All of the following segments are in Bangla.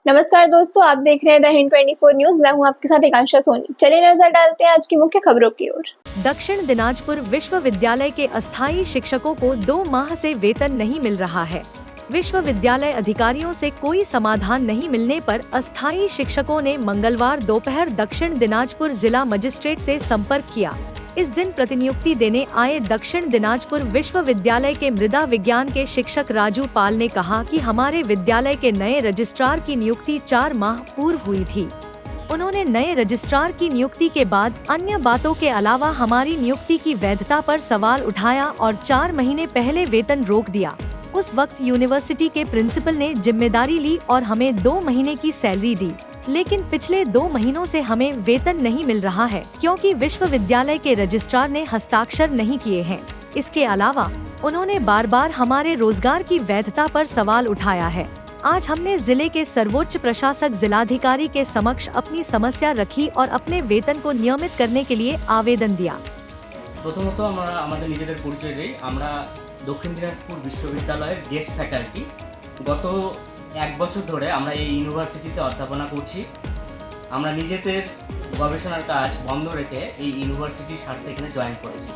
नमस्कार दोस्तों, आप देख रहे हैं द हिंद 24 न्यूज। मैं हूं आपके साथ एकांशा सोनी। चलिए नजर डालते हैं आज की मुख्य खबरों की ओर। दक्षिण दिनाजपुर विश्वविद्यालय के अस्थायी शिक्षकों को 2 माह से वेतन नहीं मिल रहा है। विश्वविद्यालय अधिकारियों से कोई समाधान नहीं मिलने पर अस्थायी शिक्षकों ने मंगलवार दोपहर दक्षिण दिनाजपुर जिला मजिस्ट्रेट से संपर्क किया। इस दिन प्रतिनियुक्ति देने आए दक्षिण दिनाजपुर विश्वविद्यालय के मृदा विज्ञान के शिक्षक राजू पाल ने कहा कि हमारे विद्यालय के नए रजिस्ट्रार की नियुक्ति 4 माह पूर्व हुई थी। उन्होंने नए रजिस्ट्रार की नियुक्ति के बाद अन्य बातों के अलावा हमारी नियुक्ति की वैधता पर सवाल उठाया और 4 महीने पहले वेतन रोक दिया। उस वक्त यूनिवर्सिटी के प्रिंसिपल ने जिम्मेदारी ली और हमें 2 महीने की सैलरी दी, लेकिन पिछले 2 महीनों से हमें वेतन नहीं मिल रहा है क्योंकि विश्वविद्यालय के रजिस्ट्रार ने हस्ताक्षर नहीं किए हैं। इसके अलावा उन्होंने बार बार हमारे रोजगार की वैधता पर सवाल उठाया है। आज हमने जिले के सर्वोच्च प्रशासक जिलाधिकारी के समक्ष अपनी समस्या रखी और अपने वेतन को नियमित करने के लिए आवेदन दिया। প্রথমত আমরা আমাদের নিজেদের পরিচয় দিই। আমরা দক্ষিণ দিনাজপুর বিশ্ববিদ্যালয়ের গেস্ট ফ্যাকাল্টি। গত 1 বছর ধরে আমরা এই ইউনিভার্সিটিতে অধ্যাপনা করছি। আমরা নিজেদের গবেষণার কাজ বন্ধ রেখে এই ইউনিভার্সিটির স্বার্থে এখানে জয়েন করেছি।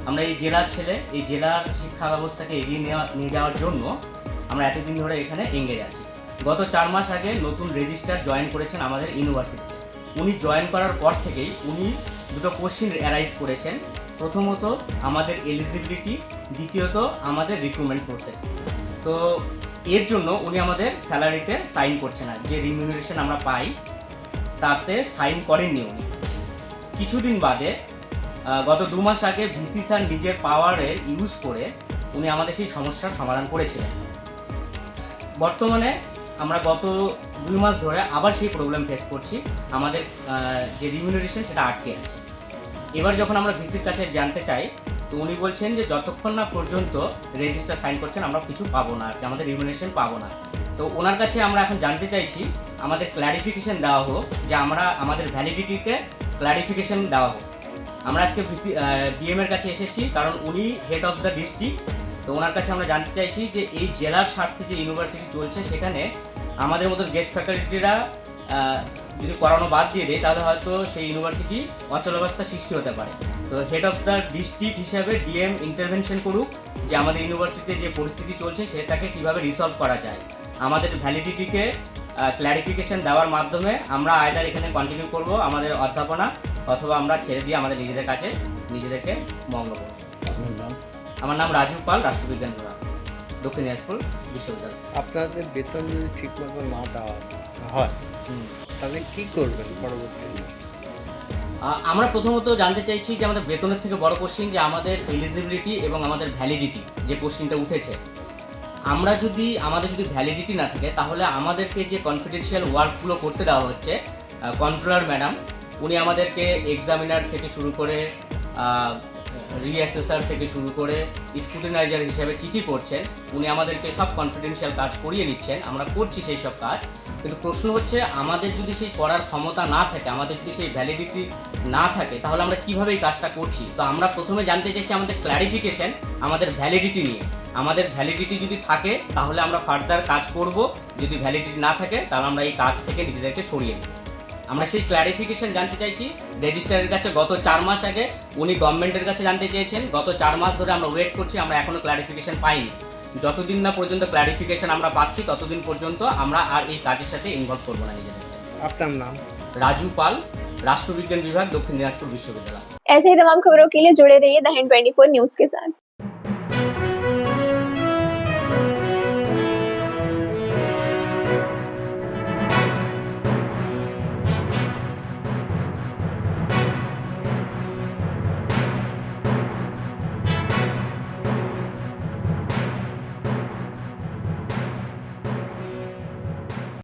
আমরা এই জেলার ছেলে, এই জেলার শিক্ষা ব্যবস্থাকে এগিয়ে নিয়ে যাওয়ার জন্য আমরা এতদিন ধরে এখানে এঙ্গেজ আছি। গত 4 মাস আগে নতুন রেজিস্ট্রার জয়েন করেছেন আমাদের ইউনিভার্সিটিতে। উনি জয়েন করার পর থেকেই উনি দুটো কোশ্চেন অ্যারাইজ করেছেন। প্রথমত আমাদের এলিজিবিলিটি, দ্বিতীয়ত আমাদের রিক্রুটমেন্ট প্রসেস। তো এর জন্য উনি আমাদের স্যালারিতে সাইন করছে না, যে রিমিউনারেশন আমরা পাই তাতে সাইন করেননি উনি। কিছুদিন বাদে গত 2 মাস আগে ভিসি স্যার নিজের পাওয়ারের ইউজ করে উনি আমাদের সেই সমস্যার সমাধান করেছিলেন। বর্তমানে আমরা গত 2 মাস ধরে আবার সেই প্রবলেম ফেস করছি। আমাদের যে রিমিউনারেশন সেটা আটকে আছে। এবার যখন আমরা ভিসির কাছে জানতে চাই, তো উনি বলছেন যে যতক্ষণ না পর্যন্ত রেজিস্টার সাইন করছেন আমরা কিছু পাবো না, আমাদের রিমিউনারেশন পাবো না। তো ওনার কাছে আমরা এখন জানতে চাইছি আমাদের ক্ল্যারিফিকেশন দেওয়া হোক, যে আমরা আমাদের ভ্যালিডিটিকে ক্ল্যারিফিকেশন দেওয়া হোক। আমরা আজকে ডিএম এর কাছে এসেছি কারণ উনি হেড অফ দ্য ডিস্ট্রিক্ট। তো ওনার কাছে আমরা জানতে চাইছি যে এই জেলার স্বার্থে যে ইউনিভার্সিটি চলছে সেখানে আমাদের মতো গেস্ট ফ্যাকাল্টিরা যদি করানো বাদ দিয়ে দেয় তাহলে হয়তো সেই ইউনিভার্সিটি অচলাবস্থা সৃষ্টি হতে পারে। তো হেড অফ দ্য ডিস্ট্রিক্ট হিসাবে ডিএম ইন্টারভেনশন করুক, যে আমাদের ইউনিভার্সিটিতে যে পরিস্থিতি চলছে সেটাকে কীভাবে রিসলভ করা যায়। আমাদের ভ্যালিডিটিকে ক্ল্যারিফিকেশন দেওয়ার মাধ্যমে আমরা আয়দার এখানে কন্টিনিউ করব আমাদের অধ্যাপনা, অথবা আমরা ছেড়ে দিয়ে আমাদের নিজেদের কাছে নিজেদেরকে মগ্ন করব। আমার নাম রাজু পাল, রাষ্ট্রবিজ্ঞান বিভাগ, দক্ষিণ দিনাজপুর বিশ্ববিদ্যালয়। আপনাদের বেতন যদি ঠিকমতো না দেওয়া হয় তাহলে কী করবেন পরবর্তীতে? আমরা প্রথমত জানতে চাইছি যে আমাদের বেতনের থেকে বড় কোশ্চিন যে আমাদের এলিজিবিলিটি এবং আমাদের ভ্যালিডিটি, যে কোশ্চিনটা উঠেছে। আমাদের যদি ভ্যালিডিটি না থাকে তাহলে আমাদেরকে যে কনফিডেন্সিয়াল ওয়ার্কগুলো করতে দেওয়া হচ্ছে, কন্ট্রোলার ম্যাডাম উনি আমাদেরকে এক্সামিনার থেকে শুরু করে রিঅ্যাসেসার থেকে শুরু করে স্ক্রুটিনাইজার হিসেবে কী করছেন, উনি আমাদেরকে সব কনফিডেন্সিয়াল কাজ করিয়ে নিচ্ছেন। আমরা করছি সেই সব কাজ, কিন্তু প্রশ্ন হচ্ছে আমাদের যদি সেই করার ক্ষমতা না থাকে, আমাদের যদি সেই ভ্যালিডিটি না থাকে তাহলে আমরা কীভাবে এই কাজটা করছি। তো আমরা প্রথমে জানতে চাইছি আমাদের ক্ল্যারিফিকেশন আমাদের ভ্যালিডিটি নিয়ে। আমাদের ভ্যালিডিটি যদি থাকে তাহলে আমরা ফার্দার কাজ করব, যদি ভ্যালিডিটি না থাকে তাহলে আমরা এই কাজ থেকে নিজেদেরকে সরিয়ে নিই। আমরা সেই ক্ল্যারিফিকেশন জানতে চাইছি রেজিস্ট্রারের কাছে। গত 4 মাস আগে উনি গভর্নমেন্টের কাছে জানতে চেয়েছেন। গত 4 মাস ধরে আমরা ওয়েট করছি, আমরা এখনও ক্ল্যারিফিকেশন পাইনি। যতদিন না পর্যন্ত ক্ল্যারিফিকেশন আমরা পাচ্ছি ততদিন পর্যন্ত আমরা আর এই কাজের সাথে ইনভলভ করবো না নিজেদের। আপনার নাম? राजू पाल, राष्ट्रविज्ञान विभाग, दक्षिण दिनाजपुर विश्वविद्यालय। ऐसे ही तमाम खबरों के लिए जुड़े रहिए द हिंद 24 न्यूज के साथ।